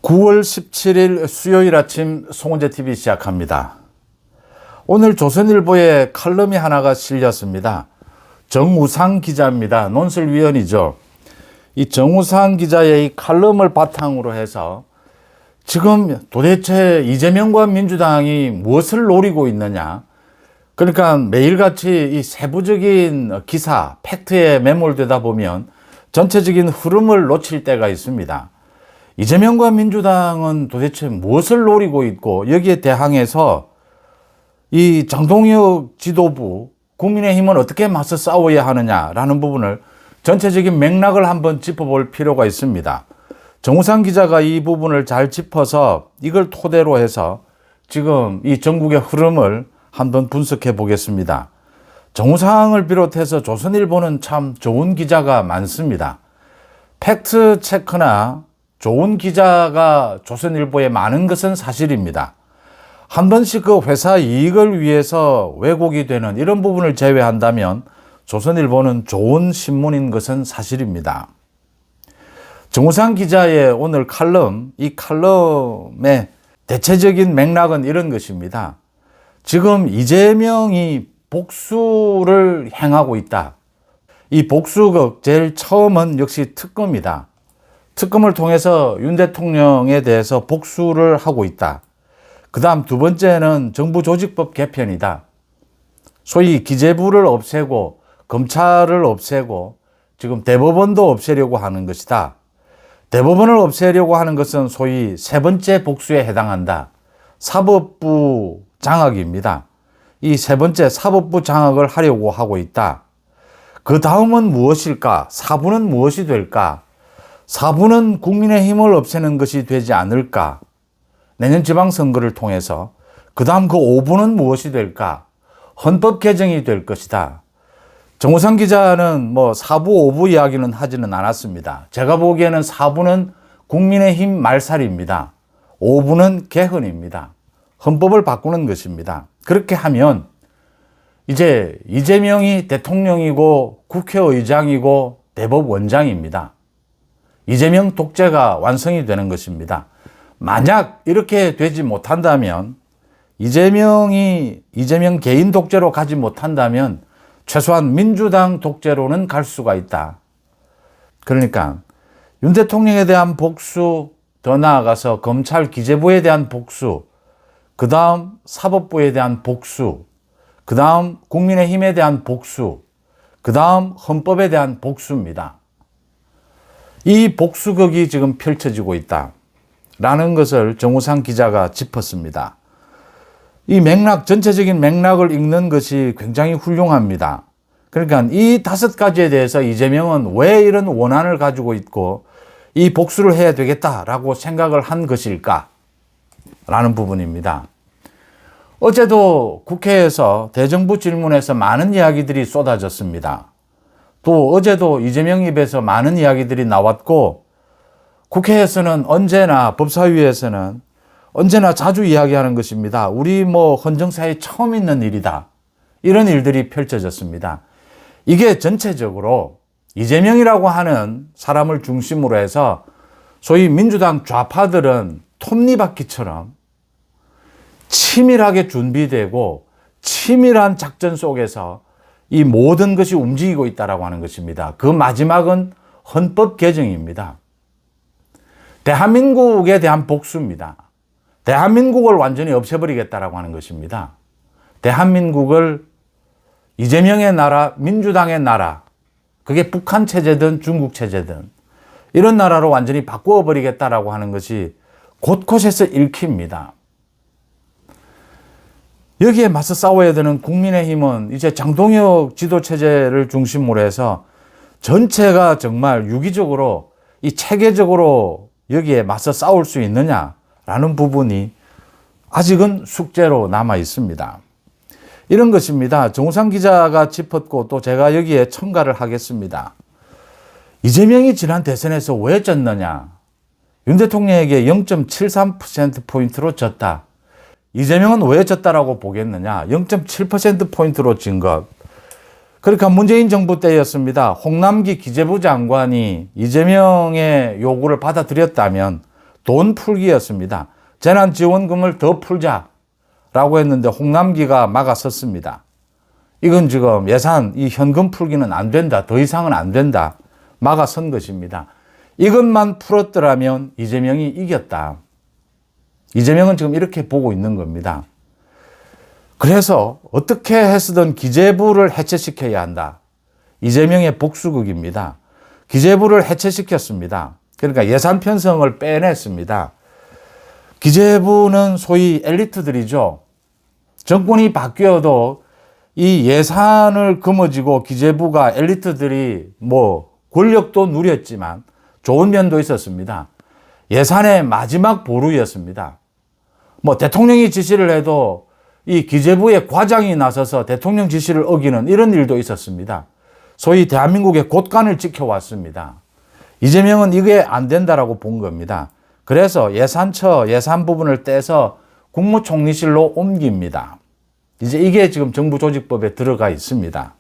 9월 17일 수요일 아침 송은재TV 시작합니다. 오늘 조선일보에 칼럼이 하나가 실렸습니다. 정우상 기자입니다. 논설위원이죠. 이 정우상 기자의 이 칼럼을 바탕으로 해서 지금 도대체 이재명과 민주당이 무엇을 노리고 있느냐. 그러니까 매일같이 이 세부적인 기사, 팩트에 매몰되다 보면 전체적인 흐름을 놓칠 때가 있습니다. 이재명과 민주당은 도대체 무엇을 노리고 있고 여기에 대항해서 이 장동혁 지도부, 국민의힘은 어떻게 맞서 싸워야 하느냐라는 부분을 전체적인 맥락을 한번 짚어볼 필요가 있습니다. 정우상 기자가 이 부분을 잘 짚어서 이걸 토대로 해서 지금 이 전국의 흐름을 한번 분석해 보겠습니다. 정우상을 비롯해서 조선일보는 참 좋은 기자가 많습니다. 팩트 체크나 좋은 기자가 조선일보에 많은 것은 사실입니다. 한 번씩 그 회사 이익을 위해서 왜곡이 되는 이런 부분을 제외한다면 조선일보는 좋은 신문인 것은 사실입니다. 정우상 기자의 오늘 칼럼, 이 칼럼의 대체적인 맥락은 이런 것입니다. 지금 이재명이 복수를 행하고 있다. 이 복수극 제일 처음은 역시 특검이다. 특검을 통해서 윤 대통령에 대해서 복수를 하고 있다. 그 다음 두 번째는 정부조직법 개편이다. 소위 기재부를 없애고 검찰을 없애고 지금 대법원도 없애려고 하는 것이다. 대법원을 없애려고 하는 것은 소위 세 번째 복수에 해당한다. 사법부 장악입니다. 이 세 번째 사법부 장악을 하려고 하고 있다. 그 다음은 무엇일까? 4부는 무엇이 될까? 4부는 국민의힘을 없애는 것이 되지 않을까? 내년 지방선거를 통해서. 그 다음 그 5부는 무엇이 될까? 헌법 개정이 될 것이다. 정우상 기자는 4부, 5부 이야기는 하지는 않았습니다. 제가 보기에는 4부는 국민의힘 말살입니다. 5부는 개헌입니다. 헌법을 바꾸는 것입니다. 그렇게 하면 이제 이재명이 대통령이고 국회의장이고 대법원장입니다. 이재명 독재가 완성이 되는 것입니다. 만약 이렇게 되지 못한다면 이재명 개인 독재로 가지 못한다면 최소한 민주당 독재로는 갈 수가 있다. 그러니까 윤 대통령에 대한 복수, 더 나아가서 검찰 기재부에 대한 복수, 그 다음 사법부에 대한 복수, 그 다음 국민의힘에 대한 복수, 그 다음 헌법에 대한 복수입니다. 이 복수극이 지금 펼쳐지고 있다라는 것을 정우상 기자가 짚었습니다. 이 맥락, 전체적인 맥락을 읽는 것이 굉장히 훌륭합니다. 그러니까 이 5가지에 대해서 이재명은 왜 이런 원한을 가지고 있고 이 복수를 해야 되겠다라고 생각을 한 것일까? 라는 부분입니다. 어제도 국회에서 대정부 질문에서 많은 이야기들이 쏟아졌습니다. 또 어제도 이재명 입에서 많은 이야기들이 나왔고 국회에서는 언제나 법사위에서는 언제나 자주 이야기하는 것입니다. 우리 헌정사에 처음 있는 일이다. 이런 일들이 펼쳐졌습니다. 이게 전체적으로 이재명이라고 하는 사람을 중심으로 해서 소위 민주당 좌파들은 톱니바퀴처럼 치밀하게 준비되고 치밀한 작전 속에서 이 모든 것이 움직이고 있다라고 하는 것입니다. 그 마지막은 헌법 개정입니다. 대한민국에 대한 복수입니다. 대한민국을 완전히 없애버리겠다라고 하는 것입니다. 대한민국을 이재명의 나라, 민주당의 나라, 그게 북한 체제든 중국 체제든 이런 나라로 완전히 바꾸어 버리겠다라고 하는 것이 곳곳에서 읽힙니다. 여기에 맞서 싸워야 되는 국민의힘은 이제 장동혁 지도체제를 중심으로 해서 전체가 정말 유기적으로 이 체계적으로 여기에 맞서 싸울 수 있느냐라는 부분이 아직은 숙제로 남아 있습니다. 이런 것입니다. 정우상 기자가 짚었고 또 제가 여기에 첨가를 하겠습니다. 이재명이 지난 대선에서 왜 졌느냐? 윤 대통령에게 0.73%포인트로 졌다. 이재명은 왜 졌다라고 보겠느냐? 0.7%포인트로 진 것. 그러니까 문재인 정부 때였습니다. 홍남기 기재부 장관이 이재명의 요구를 받아들였다면 돈 풀기였습니다. 재난지원금을 더 풀자라고 했는데 홍남기가 막아섰습니다. 이건 지금 예산, 이 현금 풀기는 안 된다. 더 이상은 안 된다. 막아선 것입니다. 이것만 풀었더라면 이재명이 이겼다. 이재명은 지금 이렇게 보고 있는 겁니다. 그래서 어떻게 해서든 기재부를 해체시켜야 한다. 이재명의 복수극입니다. 기재부를 해체시켰습니다. 그러니까 예산 편성을 빼냈습니다. 기재부는 소위 엘리트들이죠. 정권이 바뀌어도 이 예산을 거머쥐고 기재부가 엘리트들이 뭐 권력도 누렸지만 좋은 면도 있었습니다. 예산의 마지막 보루였습니다. 뭐 대통령이 지시를 해도 이 기재부의 과장이 나서서 대통령 지시를 어기는 이런 일도 있었습니다. 소위 대한민국의 곳간을 지켜왔습니다. 이재명은 이게 안 된다라고 본 겁니다. 그래서 예산처 예산 부분을 떼서 국무총리실로 옮깁니다. 이제 이게 지금 정부조직법에 들어가 있습니다.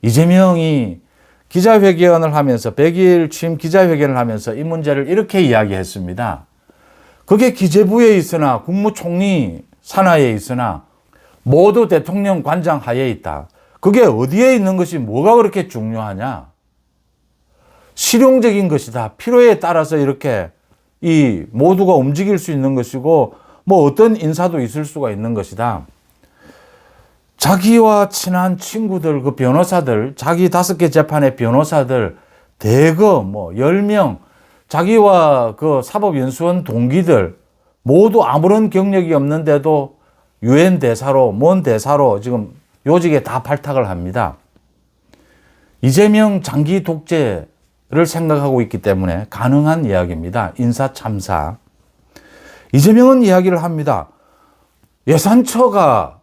이재명이 기자회견을 하면서 100일 취임 기자회견을 하면서 이 문제를 이렇게 이야기했습니다. 그게 기재부에 있으나 국무총리 산하에 있으나 모두 대통령 관장 하에 있다. 그게 어디에 있는 것이 뭐가 그렇게 중요하냐? 실용적인 것이다. 필요에 따라서 이렇게 이 모두가 움직일 수 있는 것이고 뭐 어떤 인사도 있을 수가 있는 것이다. 자기와 친한 친구들, 그 변호사들, 자기 5개 재판의 변호사들, 대거 뭐 10명, 자기와 그 사법연수원 동기들, 모두 아무런 경력이 없는데도 유엔 대사로, 뭔 대사로 지금 요직에 다 발탁을 합니다. 이재명 장기 독재를 생각하고 있기 때문에 가능한 이야기입니다. 인사 참사. 이재명은 이야기를 합니다. 예산처가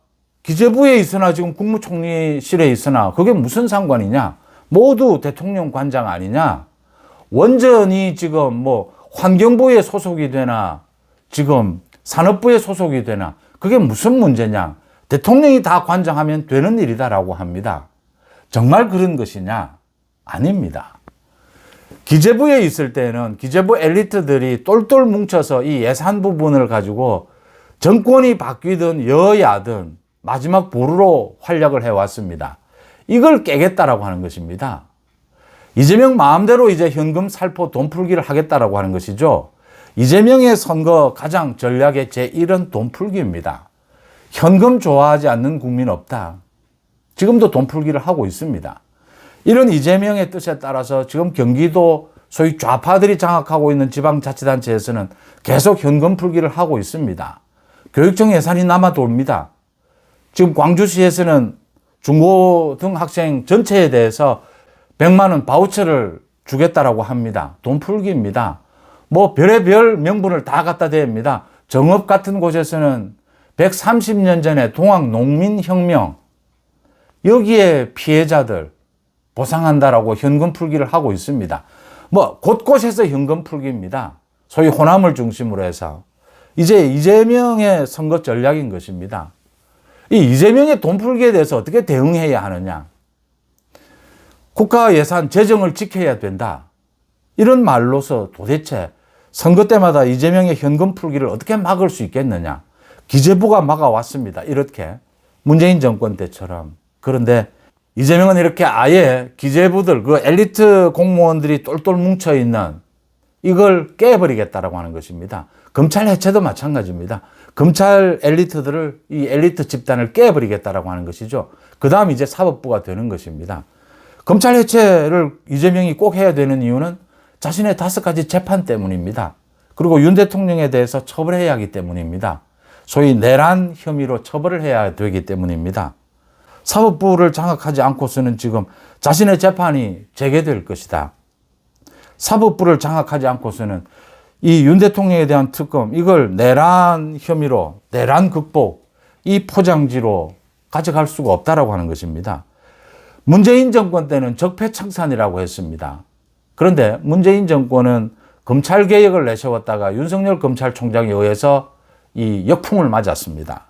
기재부에 있으나 지금 국무총리실에 있으나 그게 무슨 상관이냐? 모두 대통령 관장 아니냐? 원전이 지금 뭐 환경부에 소속이 되나 지금 산업부에 소속이 되나 그게 무슨 문제냐? 대통령이 다 관장하면 되는 일이다라고 합니다. 정말 그런 것이냐? 아닙니다. 기재부에 있을 때는 기재부 엘리트들이 똘똘 뭉쳐서 이 예산 부분을 가지고 정권이 바뀌든 여야든 마지막 보루로 활약을 해왔습니다. 이걸 깨겠다라고 하는 것입니다. 이재명 마음대로 이제 현금 살포 돈 풀기를 하겠다라고 하는 것이죠. 이재명의 선거 가장 전략의 제1은 돈 풀기입니다. 현금 좋아하지 않는 국민 없다. 지금도 돈 풀기를 하고 있습니다. 이런 이재명의 뜻에 따라서 지금 경기도 소위 좌파들이 장악하고 있는 지방자치단체에서는 계속 현금 풀기를 하고 있습니다. 교육청 예산이 남아 돕니다. 지금 광주시에서는 중고등 학생 전체에 대해서 100만 원 바우처를 주겠다라고 합니다. 돈 풀기입니다. 뭐 별의별 명분을 다 갖다 댑니다. 정읍 같은 곳에서는 130년 전에 동학농민혁명 여기에 피해자들 보상한다라고 현금 풀기를 하고 있습니다. 뭐 곳곳에서 현금 풀기입니다. 소위 호남을 중심으로 해서 이제 이재명의 선거 전략인 것입니다. 이 이재명의 돈 풀기에 대해서 어떻게 대응해야 하느냐? 국가 예산 재정을 지켜야 된다. 이런 말로서 도대체 선거 때마다 이재명의 현금 풀기를 어떻게 막을 수 있겠느냐? 기재부가 막아왔습니다. 이렇게 문재인 정권 때처럼. 그런데 이재명은 이렇게 아예 기재부들, 그 엘리트 공무원들이 똘똘 뭉쳐있는 이걸 깨버리겠다라고 하는 것입니다. 검찰 해체도 마찬가지입니다. 검찰 엘리트들을, 이 엘리트 집단을 깨버리겠다라고 하는 것이죠. 그 다음 이제 사법부가 되는 것입니다. 검찰 해체를 이재명이 꼭 해야 되는 이유는 자신의 5가지 재판 때문입니다. 그리고 윤 대통령에 대해서 처벌해야 하기 때문입니다. 소위 내란 혐의로 처벌을 해야 되기 때문입니다. 사법부를 장악하지 않고서는 지금 자신의 재판이 재개될 것이다. 사법부를 장악하지 않고서는 이 윤 대통령에 대한 특검, 이걸 내란 혐의로, 내란 극복, 이 포장지로 가져갈 수가 없다라고 하는 것입니다. 문재인 정권 때는 적폐청산이라고 했습니다. 그런데 문재인 정권은 검찰개혁을 내세웠다가 윤석열 검찰총장에 의해서 이 역풍을 맞았습니다.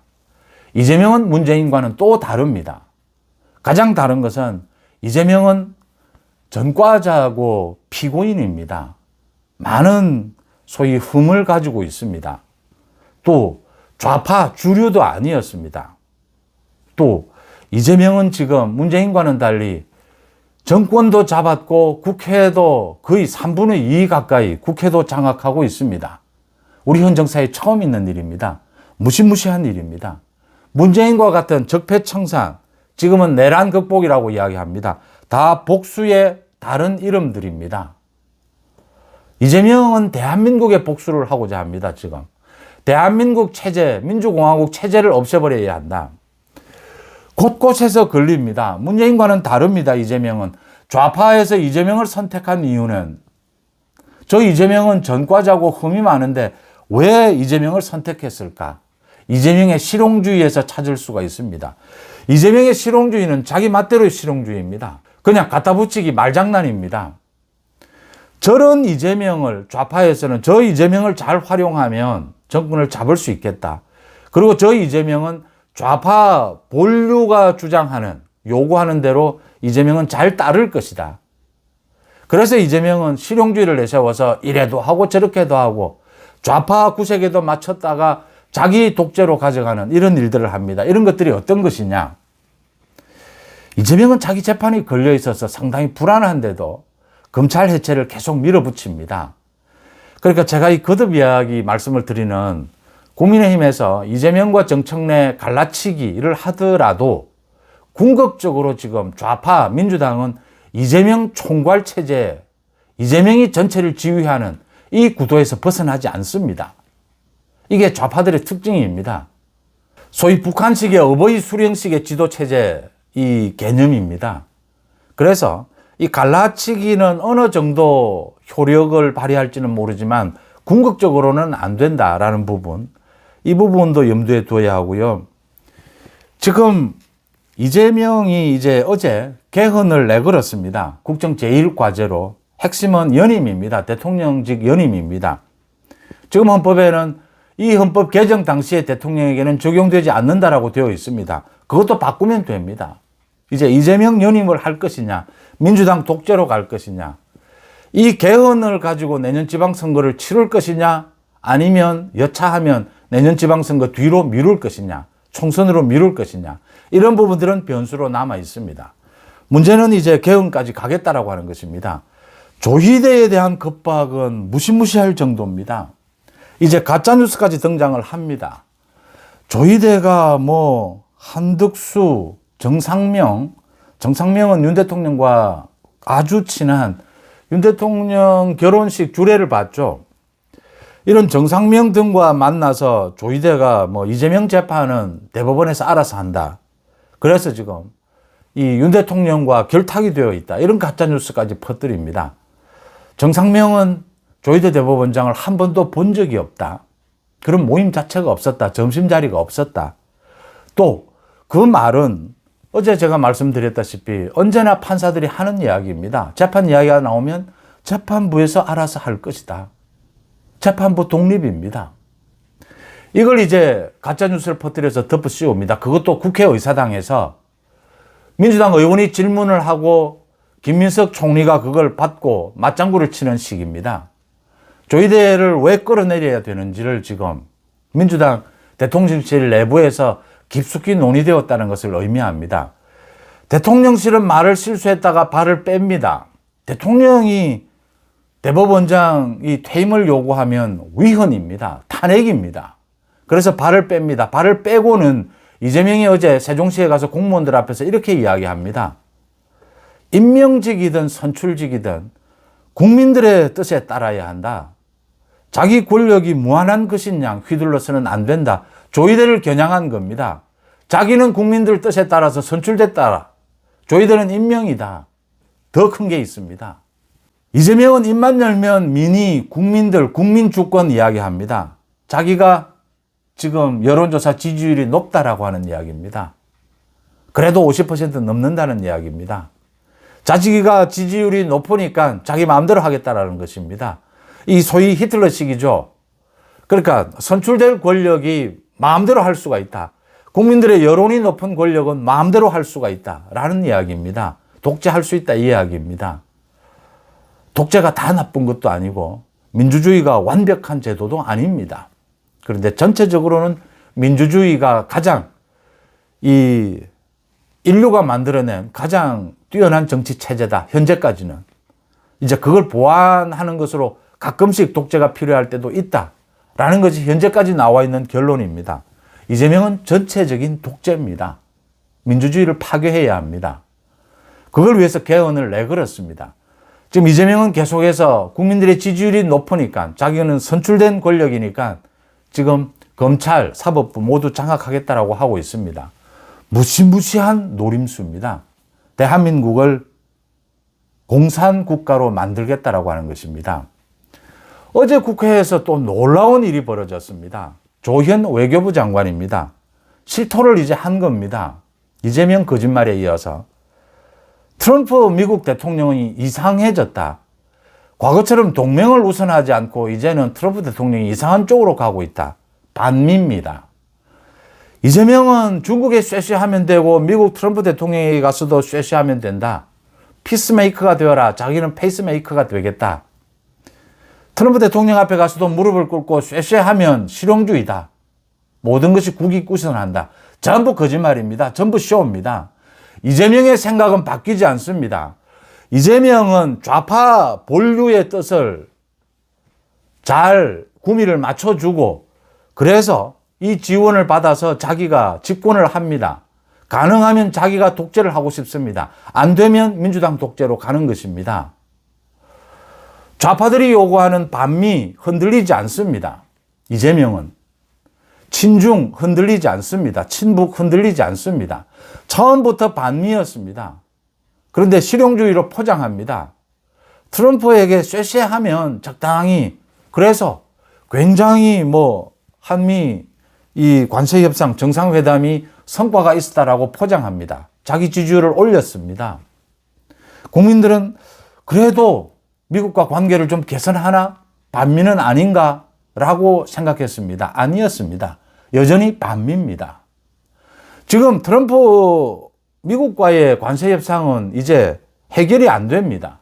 이재명은 문재인과는 또 다릅니다. 가장 다른 것은 이재명은 전과자고 피고인입니다. 많은 소위 흠을 가지고 있습니다. 또 좌파 주류도 아니었습니다. 또 이재명은 지금 문재인과는 달리 정권도 잡았고 국회도 거의 3분의 2 가까이 국회도 장악하고 있습니다. 우리 현 정사에 처음 있는 일입니다. 무시무시한 일입니다. 문재인과 같은 적폐청산, 지금은 내란 극복이라고 이야기합니다. 다 복수의 다른 이름들입니다. 이재명은 대한민국의 복수를 하고자 합니다. 지금 대한민국 체제, 민주공화국 체제를 없애버려야 한다. 곳곳에서 걸립니다. 문재인과는 다릅니다. 이재명은 좌파에서 이재명을 선택한 이유는, 저 이재명은 전과자고 흠이 많은데 왜 이재명을 선택했을까? 이재명의 실용주의에서 찾을 수가 있습니다. 이재명의 실용주의는 자기 맛대로의 실용주의입니다. 그냥 갖다 붙이기 말장난입니다. 저런 이재명을, 좌파에서는 저 이재명을 잘 활용하면 정권을 잡을 수 있겠다. 그리고 저 이재명은 좌파 본류가 주장하는, 요구하는 대로 이재명은 잘 따를 것이다. 그래서 이재명은 실용주의를 내세워서 이래도 하고 저렇게도 하고 좌파 구색에도 맞췄다가 자기 독재로 가져가는 이런 일들을 합니다. 이런 것들이 어떤 것이냐? 이재명은 자기 재판이 걸려 있어서 상당히 불안한데도 검찰 해체를 계속 밀어붙입니다. 그러니까 제가 이 거듭 이야기 말씀을 드리는, 국민의힘에서 이재명과 정청래 갈라치기를 하더라도 궁극적으로 지금 좌파 민주당은 이재명 총괄 체제, 이재명이 전체를 지휘하는 이 구도에서 벗어나지 않습니다. 이게 좌파들의 특징입니다. 소위 북한식의 어버이 수령식의 지도 체제, 이 개념입니다. 그래서 이 갈라치기는 어느 정도 효력을 발휘할지는 모르지만 궁극적으로는 안 된다라는 부분, 이 부분도 염두에 둬야 하고요. 지금 이재명이 이제 어제 개헌을 내걸었습니다. 국정 제1과제로. 핵심은 연임입니다. 대통령직 연임입니다. 지금 헌법에는 이 헌법 개정 당시에 대통령에게는 적용되지 않는다라고 되어 있습니다. 그것도 바꾸면 됩니다. 이제 이재명 연임을 할 것이냐, 민주당 독재로 갈 것이냐, 이 개헌을 가지고 내년 지방선거를 치를 것이냐, 아니면 여차하면 내년 지방선거 뒤로 미룰 것이냐, 총선으로 미룰 것이냐, 이런 부분들은 변수로 남아 있습니다. 문제는 이제 개헌까지 가겠다라고 하는 것입니다. 조희대에 대한 겁박은 무시무시할 정도입니다. 이제 가짜뉴스까지 등장을 합니다. 조희대가 뭐 한덕수, 정상명은 윤 대통령과 아주 친한, 윤 대통령 결혼식 주례를 봤죠. 이런 정상명 등과 만나서 조희대가 뭐 이재명 재판은 대법원에서 알아서 한다. 그래서 지금 이 윤 대통령과 결탁이 되어 있다. 이런 가짜뉴스까지 퍼뜨립니다. 정상명은 조희대 대법원장을 한 번도 본 적이 없다. 그런 모임 자체가 없었다. 점심자리가 없었다. 또 그 말은 어제 제가 말씀드렸다시피 언제나 판사들이 하는 이야기입니다. 재판 이야기가 나오면 재판부에서 알아서 할 것이다. 재판부 독립입니다. 이걸 이제 가짜뉴스를 퍼뜨려서 덮어 씌웁니다. 그것도 국회의사당에서 민주당 의원이 질문을 하고 김민석 총리가 그걸 받고 맞장구를 치는 식입니다. 조희대를 왜 끌어내려야 되는지를 지금 민주당 대통령실 내부에서 깊숙이 논의되었다는 것을 의미합니다. 대통령실은 말을 실수했다가 발을 뺍니다. 대통령이 대법원장이 퇴임을 요구하면 위헌입니다. 탄핵입니다. 그래서 발을 뺍니다. 발을 빼고는 이재명이 어제 세종시에 가서 공무원들 앞에서 이렇게 이야기합니다. 임명직이든 선출직이든 국민들의 뜻에 따라야 한다. 자기 권력이 무한한 것인 양 휘둘러서는 안 된다. 조희대를 겨냥한 겁니다. 자기는 국민들 뜻에 따라서 선출됐다. 조희대는 임명이다. 더 큰 게 있습니다. 이재명은 입만 열면 민의, 국민들, 국민주권 이야기합니다. 자기가 지금 여론조사 지지율이 높다라고 하는 이야기입니다. 그래도 50% 넘는다는 이야기입니다. 자기가 지지율이 높으니까 자기 마음대로 하겠다라는 것입니다. 이 소위 히틀러식이죠. 그러니까 선출될 권력이 마음대로 할 수가 있다. 국민들의 여론이 높은 권력은 마음대로 할 수가 있다라는 이야기입니다. 독재할 수 있다 이 이야기입니다. 독재가 다 나쁜 것도 아니고 민주주의가 완벽한 제도도 아닙니다. 그런데 전체적으로는 민주주의가 가장 이 인류가 만들어낸 가장 뛰어난 정치 체제다. 현재까지는. 이제 그걸 보완하는 것으로 가끔씩 독재가 필요할 때도 있다라는 것이 현재까지 나와 있는 결론입니다. 이재명은 전체적인 독재입니다. 민주주의를 파괴해야 합니다. 그걸 위해서 개헌을 내걸었습니다. 지금 이재명은 계속해서 국민들의 지지율이 높으니까 자기는 선출된 권력이니까 지금 검찰, 사법부 모두 장악하겠다라고 하고 있습니다. 무시무시한 노림수입니다. 대한민국을 공산국가로 만들겠다라고 하는 것입니다. 어제 국회에서 또 놀라운 일이 벌어졌습니다. 조현 외교부 장관입니다. 실토를 이제 한 겁니다. 이재명 거짓말에 이어서. 트럼프 미국 대통령이 이상해졌다. 과거처럼 동맹을 우선하지 않고 이제는 트럼프 대통령이 이상한 쪽으로 가고 있다. 반미입니다. 이재명은 중국에 쇠쇠하면 되고 미국 트럼프 대통령에 가서도 쇠쇠하면 된다. 피스메이커가 되어라. 자기는 페이스메이커가 되겠다. 트럼프 대통령 앞에 가서도 무릎을 꿇고 쇠쇠하면 실용주의다. 모든 것이 국익우선한다. 전부 거짓말입니다. 전부 쇼입니다. 이재명의 생각은 바뀌지 않습니다. 이재명은 좌파 본류의 뜻을 잘 구미를 맞춰주고 그래서 이 지원을 받아서 자기가 집권을 합니다. 가능하면 자기가 독재를 하고 싶습니다. 안 되면 민주당 독재로 가는 것입니다. 좌파들이 요구하는 반미 흔들리지 않습니다. 이재명은. 친중 흔들리지 않습니다. 친북 흔들리지 않습니다. 처음부터 반미였습니다. 그런데 실용주의로 포장합니다. 트럼프에게 쇠쇠하면 적당히 그래서 굉장히 한미 이 관세협상 정상회담이 성과가 있었다라고 포장합니다. 자기 지지율을 올렸습니다. 국민들은 그래도 미국과 관계를 좀 개선하나? 반미는 아닌가라고 생각했습니다. 아니었습니다. 여전히 반미입니다. 지금 트럼프 미국과의 관세협상은 이제 해결이 안 됩니다.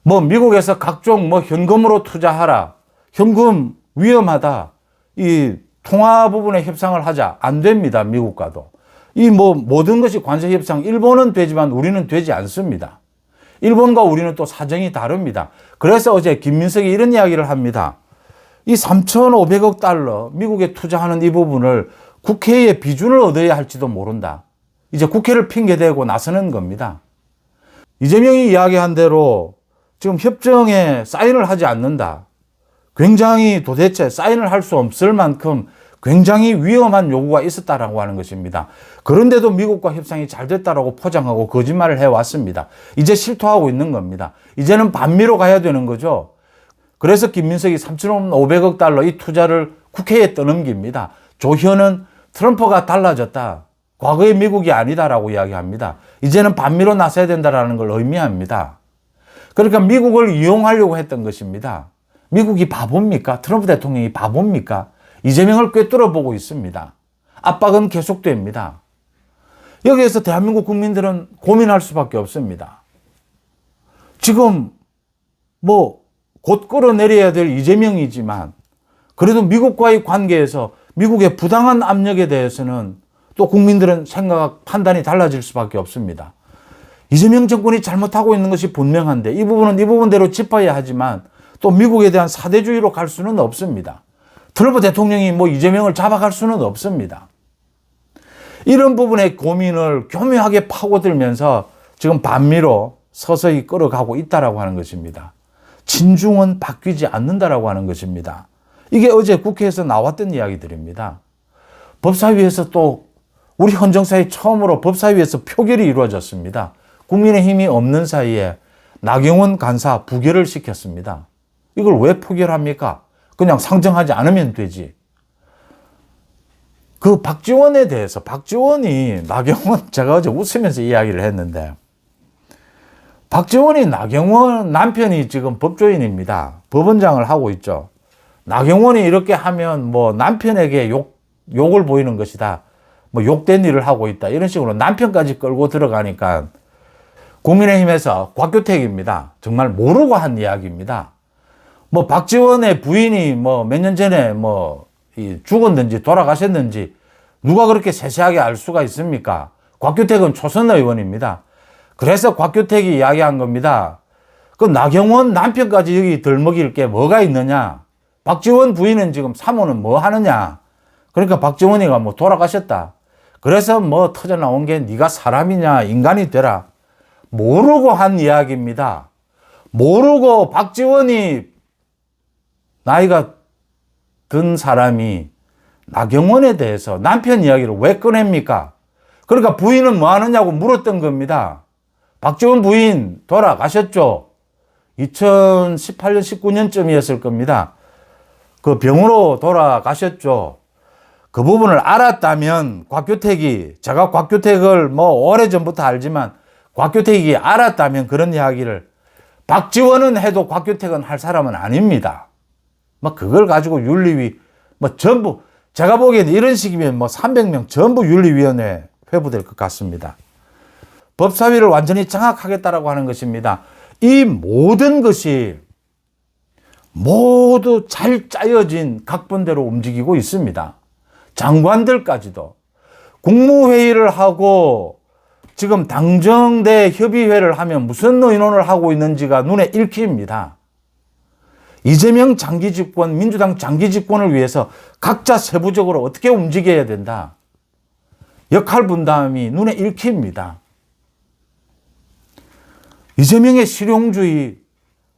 미국에서 각종 현금으로 투자하라. 현금 위험하다. 이 통화 부분에 협상을 하자. 안 됩니다. 미국과도. 이 모든 것이 관세협상. 일본은 되지만 우리는 되지 않습니다. 일본과 우리는 또 사정이 다릅니다. 그래서 어제 김민석이 이런 이야기를 합니다. 이 3,500억 달러 미국에 투자하는 이 부분을 국회의 비준을 얻어야 할지도 모른다. 이제 국회를 핑계대고 나서는 겁니다. 이재명이 이야기한 대로 지금 협정에 사인을 하지 않는다. 굉장히 도대체 사인을 할 수 없을 만큼 굉장히 위험한 요구가 있었다라고 하는 것입니다. 그런데도 미국과 협상이 잘 됐다라고 포장하고 거짓말을 해왔습니다. 이제 실토하고 있는 겁니다. 이제는 반미로 가야 되는 거죠. 그래서 김민석이 3,500억 달러 이 투자를 국회에 떠넘깁니다. 조현은 트럼프가 달라졌다. 과거의 미국이 아니다라고 이야기합니다. 이제는 반미로 나서야 된다라는 걸 의미합니다. 그러니까 미국을 이용하려고 했던 것입니다. 미국이 바보입니까? 트럼프 대통령이 바보입니까? 이재명을 꿰뚫어 보고 있습니다. 압박은 계속됩니다. 여기에서 대한민국 국민들은 고민할 수밖에 없습니다. 지금 곧 끌어내려야 될 이재명이지만 그래도 미국과의 관계에서 미국의 부당한 압력에 대해서는 또 국민들은 생각, 판단이 달라질 수밖에 없습니다. 이재명 정권이 잘못하고 있는 것이 분명한데 이 부분은 이 부분대로 짚어야 하지만 또 미국에 대한 사대주의로 갈 수는 없습니다. 트럼프 대통령이 이재명을 잡아갈 수는 없습니다. 이런 부분의 고민을 교묘하게 파고들면서 지금 반미로 서서히 끌어가고 있다라고 하는 것입니다. 친중은 바뀌지 않는다라고 하는 것입니다. 이게 어제 국회에서 나왔던 이야기들입니다. 법사위에서 또 우리 헌정사에 처음으로 법사위에서 표결이 이루어졌습니다. 국민의힘이 없는 사이에 나경원 간사 부결을 시켰습니다. 이걸 왜 표결합니까? 그냥 상정하지 않으면 되지. 그 박지원에 대해서 박지원이 나경원 제가 어제 웃으면서 이야기를 했는데 박지원이 나경원 남편이 지금 법조인입니다. 법원장을 하고 있죠. 나경원이 이렇게 하면 남편에게 욕을 보이는 것이다. 욕된 일을 하고 있다. 이런 식으로 남편까지 끌고 들어가니까 국민의힘에서 곽규택입니다. 정말 모르고 한 이야기입니다. 뭐 박지원의 부인이 뭐 몇 년 전에 뭐 죽었는지 돌아가셨는지 누가 그렇게 세세하게 알 수가 있습니까? 곽규택은 초선 의원입니다. 그래서 곽규택이 이야기한 겁니다. 그 나경원 남편까지 여기 덜먹일 게 뭐가 있느냐? 박지원 부인은 지금 사모는 뭐 하느냐? 그러니까 박지원이가 뭐 돌아가셨다. 그래서 뭐 터져 나온 게 네가 사람이냐 인간이 되라. 모르고 한 이야기입니다. 모르고 박지원이 나이가 든 사람이 나경원에 대해서 남편 이야기를 왜 꺼냅니까? 그러니까 부인은 뭐 하느냐고 물었던 겁니다. 박지원 부인 돌아가셨죠? 2018년, 19년쯤이었을 겁니다. 그 병으로 돌아가셨죠? 그 부분을 알았다면 제가 곽규택을 뭐 오래전부터 알지만 곽규택이 알았다면 그런 이야기를 박지원은 해도 곽규택은 할 사람은 아닙니다. 뭐 그걸 가지고 윤리위 뭐 전부 제가 보기에는 이런 식이면 뭐 300명 전부 윤리위원회 회부될 것 같습니다. 법사위를 완전히 장악하겠다라고 하는 것입니다. 이 모든 것이 모두 잘 짜여진 각본대로 움직이고 있습니다. 장관들까지도 국무회의를 하고 지금 당정대 협의회를 하면 무슨 의논을 하고 있는지가 눈에 읽힙니다. 이재명 장기 집권, 민주당 장기 집권을 위해서 각자 세부적으로 어떻게 움직여야 된다. 역할 분담이 눈에 읽힙니다. 이재명의 실용주의,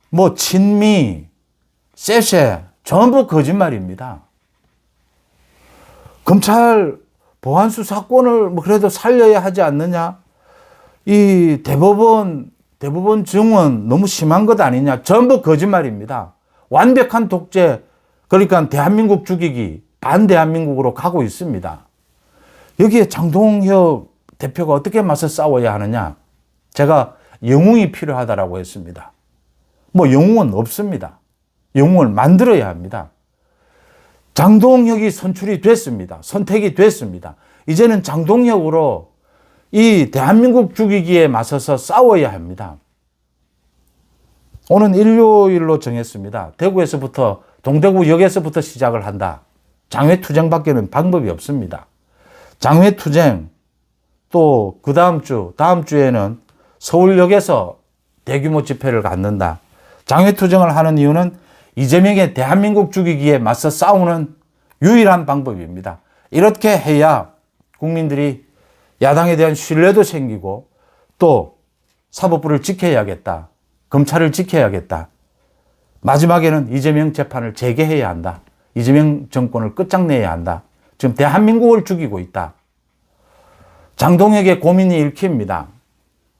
뭐 친미, 쎄쎄 전부 거짓말입니다. 검찰 보안 수사권을 뭐 그래도 살려야 하지 않느냐? 이 대법원 증언 너무 심한 것 아니냐? 전부 거짓말입니다. 완벽한 독재, 그러니까 대한민국 죽이기, 반대한민국으로 가고 있습니다. 여기에 장동혁 대표가 어떻게 맞서 싸워야 하느냐? 제가 영웅이 필요하다라고 했습니다. 뭐 영웅은 없습니다. 영웅을 만들어야 합니다. 장동혁이 선출이 됐습니다. 선택이 됐습니다. 이제는 장동혁으로 이 대한민국 죽이기에 맞서서 싸워야 합니다. 오는 일요일로 정했습니다. 대구에서부터 동대구역에서부터 시작을 한다. 장외투쟁밖에는 방법이 없습니다. 장외투쟁 또 그 다음 주에는 서울역에서 대규모 집회를 갖는다. 장외투쟁을 하는 이유는 이재명의 대한민국 죽이기에 맞서 싸우는 유일한 방법입니다. 이렇게 해야 국민들이 야당에 대한 신뢰도 생기고 또 사법부를 지켜야겠다. 검찰을 지켜야겠다. 마지막에는 이재명 재판을 재개해야 한다. 이재명 정권을 끝장내야 한다. 지금 대한민국을 죽이고 있다. 장동혁의 고민이 읽힙니다.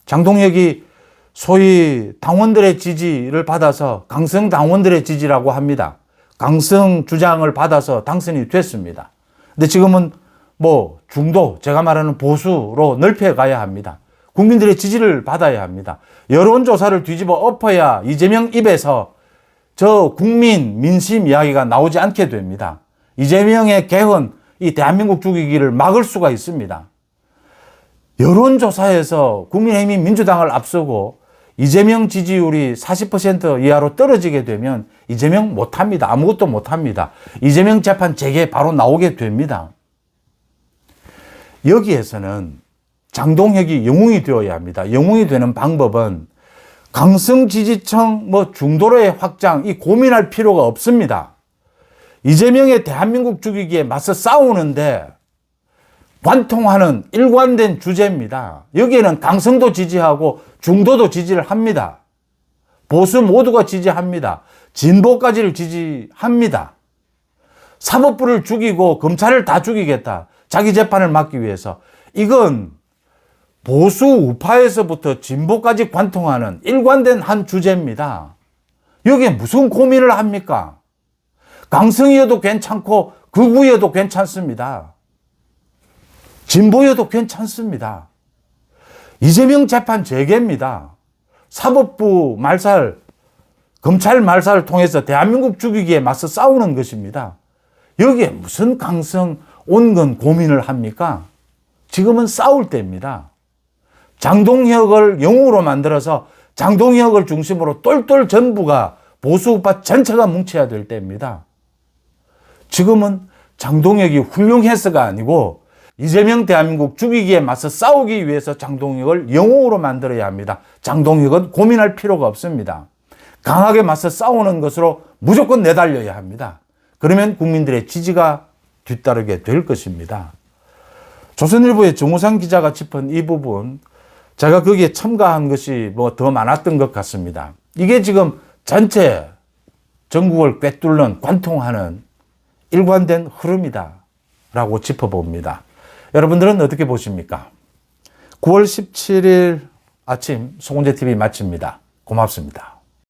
장동혁이 소위 당원들의 지지를 받아서 강성 당원들의 지지라고 합니다. 강성 주장을 받아서 당선이 됐습니다. 근데 지금은 뭐 중도, 제가 말하는 보수로 넓혀가야 합니다. 국민들의 지지를 받아야 합니다. 여론조사를 뒤집어 엎어야 이재명 입에서 저 국민 민심 이야기가 나오지 않게 됩니다. 이재명의 개헌, 이 대한민국 죽이기를 막을 수가 있습니다. 여론조사에서 국민의힘이 민주당을 앞서고 이재명 지지율이 40% 이하로 떨어지게 되면 이재명 못합니다. 아무것도 못합니다. 이재명 재판 재개 바로 나오게 됩니다. 여기에서는 장동혁이 영웅이 되어야 합니다. 영웅이 되는 방법은 강성 지지층 뭐 중도로의 확장 이 고민할 필요가 없습니다. 이재명의 대한민국 죽이기에 맞서 싸우는데 관통하는 일관된 주제입니다. 여기에는 강성도 지지하고 중도도 지지를 합니다. 보수 모두가 지지합니다. 진보까지를 지지합니다. 사법부를 죽이고 검찰을 다 죽이겠다. 자기 재판을 막기 위해서. 이건 보수 우파에서부터 진보까지 관통하는 일관된 한 주제입니다. 여기에 무슨 고민을 합니까? 강성이어도 괜찮고 극우여도 괜찮습니다. 진보여도 괜찮습니다. 이재명 재판 재개입니다. 사법부 말살, 검찰 말살을 통해서 대한민국 죽이기에 맞서 싸우는 것입니다. 여기에 무슨 강성, 온건 고민을 합니까? 지금은 싸울 때입니다. 장동혁을 영웅으로 만들어서 장동혁을 중심으로 똘똘 전부가 보수우파 전체가 뭉쳐야 될 때입니다. 지금은 장동혁이 훌륭해서가 아니고 이재명 대한민국 죽이기에 맞서 싸우기 위해서 장동혁을 영웅으로 만들어야 합니다. 장동혁은 고민할 필요가 없습니다. 강하게 맞서 싸우는 것으로 무조건 내달려야 합니다. 그러면 국민들의 지지가 뒤따르게 될 것입니다. 조선일보의 정우상 기자가 짚은 이 부분, 제가 거기에 첨가한 것이 뭐 더 많았던 것 같습니다. 이게 지금 전체 전국을 꿰뚫는 관통하는 일관된 흐름이다 라고 짚어봅니다. 여러분들은 어떻게 보십니까? 9월 17일 아침 송은재TV 마칩니다. 고맙습니다.